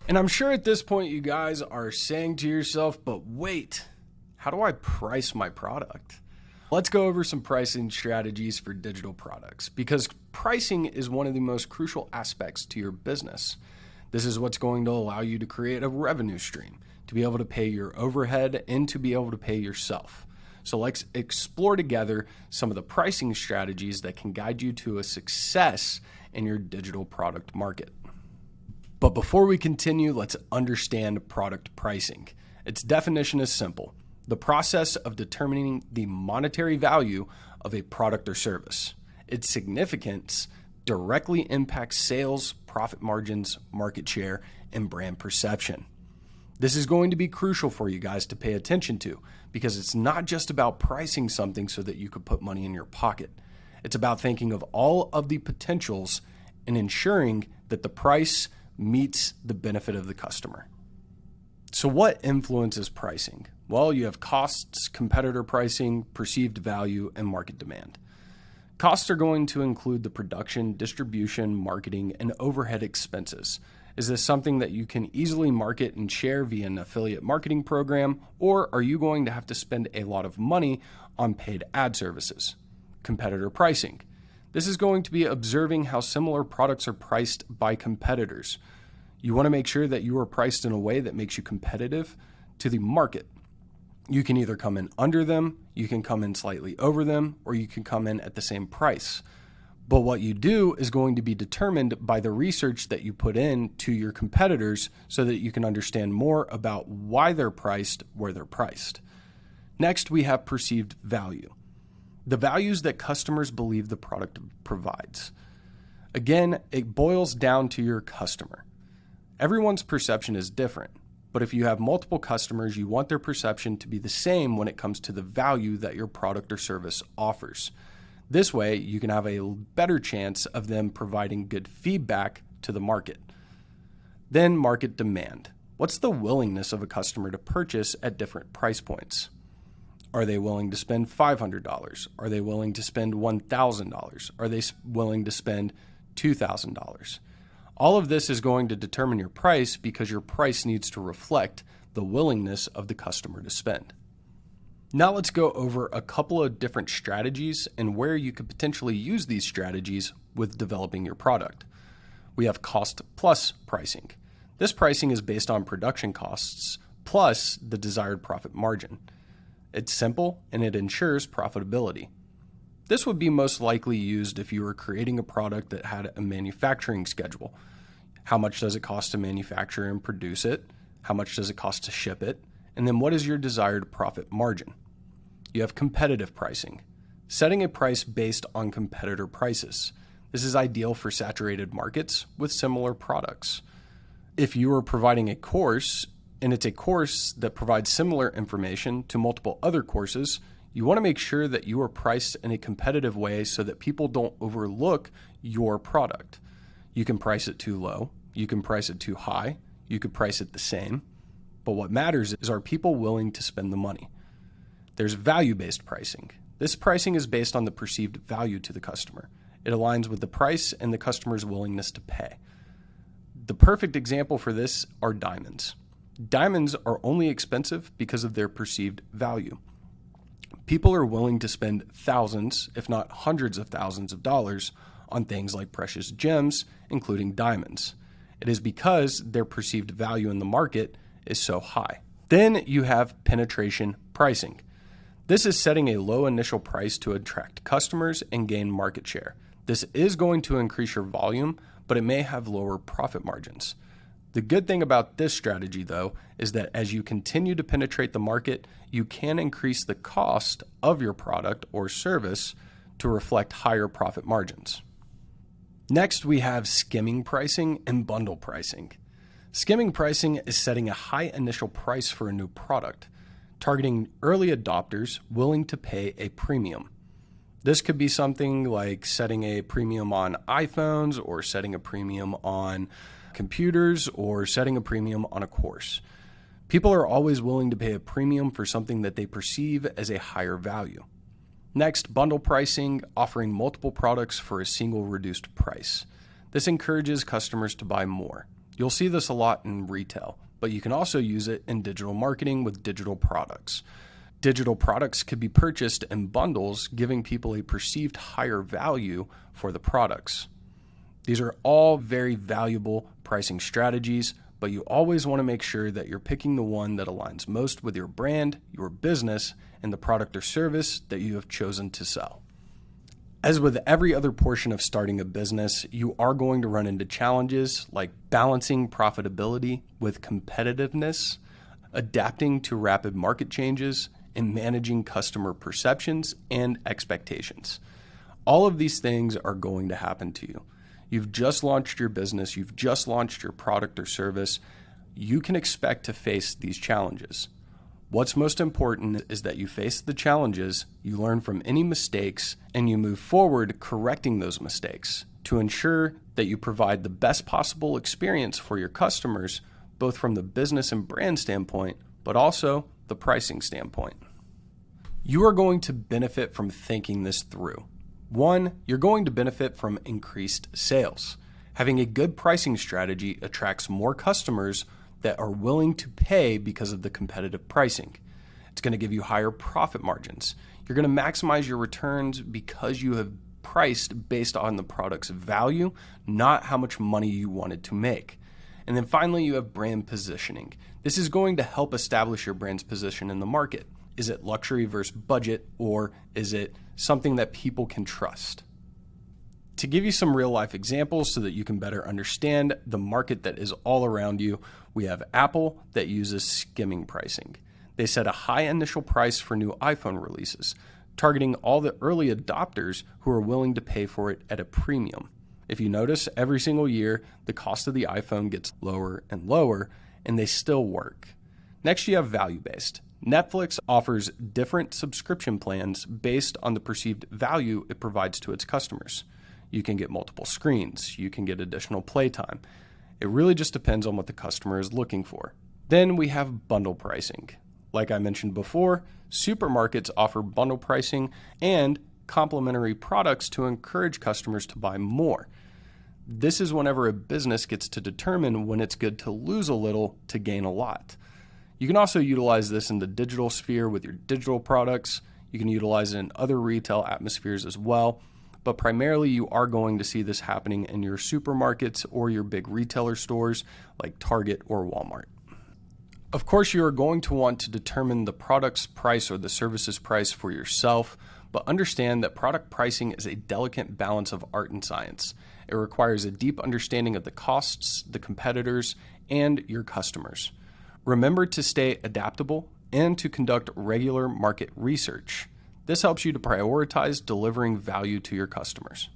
And I'm sure at this point you guys are saying to yourself, but wait, how do I price my product? Let's go over some pricing strategies for digital products because pricing is one of the most crucial aspects to your business. This is what's going to allow you to create a revenue stream, to be able to pay your overhead and to be able to pay yourself. So let's explore together some of the pricing strategies that can guide you to a success in your digital product market. But before we continue, let's understand product pricing. Its definition is simple: the process of determining the monetary value of a product or service. Its significance directly impacts sales, profit margins, market share, and brand perception. This is going to be crucial for you guys to pay attention to because it's not just about pricing something so that you could put money in your pocket. It's about thinking of all of the potentials and ensuring that the price meets the benefit of the customer. So what influences pricing? Well, you have costs, competitor pricing, perceived value, and market demand. Costs are going to include the production, distribution, marketing, and overhead expenses. Is this something that you can easily market and share via an affiliate marketing program, or are you going to have to spend a lot of money on paid ad services? Competitor pricing. This is going to be observing how similar products are priced by competitors. You want to make sure that you are priced in a way that makes you competitive to the market. You can either come in under them, you can come in slightly over them, or you can come in at the same price. But what you do is going to be determined by the research that you put in to your competitors so that you can understand more about why they're priced where they're priced. Next, we have perceived value. The values that customers believe the product provides. Again, it boils down to your customer. Everyone's perception is different, but if you have multiple customers, you want their perception to be the same when it comes to the value that your product or service offers. This way, you can have a better chance of them providing good feedback to the market. Then market demand. What's the willingness of a customer to purchase at different price points? Are they willing to spend $500? Are they willing to spend $1,000? Are they willing to spend $2,000? All of this is going to determine your price because your price needs to reflect the willingness of the customer to spend. Now let's go over a couple of different strategies and where you could potentially use these strategies with developing your product. We have cost plus pricing. This pricing is based on production costs plus the desired profit margin. It's simple and it ensures profitability. This would be most likely used if you were creating a product that had a manufacturing schedule. How much does it cost to manufacture and produce it? How much does it cost to ship it? And then what is your desired profit margin? You have competitive pricing. Setting a price based on competitor prices. This is ideal for saturated markets with similar products. If you are providing a course and it's a course that provides similar information to multiple other courses, you want to make sure that you are priced in a competitive way so that people don't overlook your product. You can price it too low, you can price it too high, you could price it the same, but what matters is, are people willing to spend the money? There's value-based pricing. This pricing is based on the perceived value to the customer. It aligns with the price and the customer's willingness to pay. The perfect example for this are diamonds. Diamonds are only expensive because of their perceived value. People are willing to spend thousands, if not hundreds of thousands of dollars on things like precious gems, including diamonds. It is because their perceived value in the market is so high. Then you have penetration pricing. This is setting a low initial price to attract customers and gain market share. This is going to increase your volume, but it may have lower profit margins. The good thing about this strategy, though, is that as you continue to penetrate the market, you can increase the cost of your product or service to reflect higher profit margins. Next, we have skimming pricing and bundle pricing. Skimming pricing is setting a high initial price for a new product, targeting early adopters willing to pay a premium. This could be something like setting a premium on iPhones or setting a premium on computers or setting a premium on a course. People are always willing to pay a premium for something that they perceive as a higher value. Next, bundle pricing, offering multiple products for a single reduced price. This encourages customers to buy more. You'll see this a lot in retail, but you can also use it in digital marketing with digital products. Digital products could be purchased in bundles, giving people a perceived higher value for the products. These are all very valuable pricing strategies, but you always want to make sure that you're picking the one that aligns most with your brand, your business, and the product or service that you have chosen to sell. As with every other portion of starting a business, you are going to run into challenges like balancing profitability with competitiveness, adapting to rapid market changes, and managing customer perceptions and expectations. All of these things are going to happen to you. You've just launched your business, you've just launched your product or service. You can expect to face these challenges. What's most important is that you face the challenges, you learn from any mistakes, and you move forward correcting those mistakes to ensure that you provide the best possible experience for your customers, both from the business and brand standpoint, but also the pricing standpoint. You are going to benefit from thinking this through. One, you're going to benefit from increased sales. Having a good pricing strategy attracts more customers that are willing to pay because of the competitive pricing. It's going to give you higher profit margins. You're going to maximize your returns because you have priced based on the product's value, not how much money you wanted to make. And then finally, you have brand positioning. This is going to help establish your brand's position in the market. Is it luxury versus budget, or is it something that people can trust? To give you some real life examples so that you can better understand the market that is all around you, we have Apple that uses skimming pricing. They set a high initial price for new iPhone releases, targeting all the early adopters who are willing to pay for it at a premium. If you notice, every single year, the cost of the iPhone gets lower and lower, and they still work. Next, you have value-based. Netflix offers different subscription plans based on the perceived value it provides to its customers. You can get multiple screens. You can get additional playtime. It really just depends on what the customer is looking for. Then we have bundle pricing. Like I mentioned before, supermarkets offer bundle pricing and complementary products to encourage customers to buy more. This is whenever a business gets to determine when it's good to lose a little to gain a lot. You can also utilize this in the digital sphere with your digital products. You can utilize it in other retail atmospheres as well. But primarily, you are going to see this happening in your supermarkets or your big retailer stores like Target or Walmart. Of course, you are going to want to determine the product's price or the service's price for yourself, but understand that product pricing is a delicate balance of art and science. It requires a deep understanding of the costs, the competitors, and your customers. Remember to stay adaptable and to conduct regular market research. This helps you to prioritize delivering value to your customers.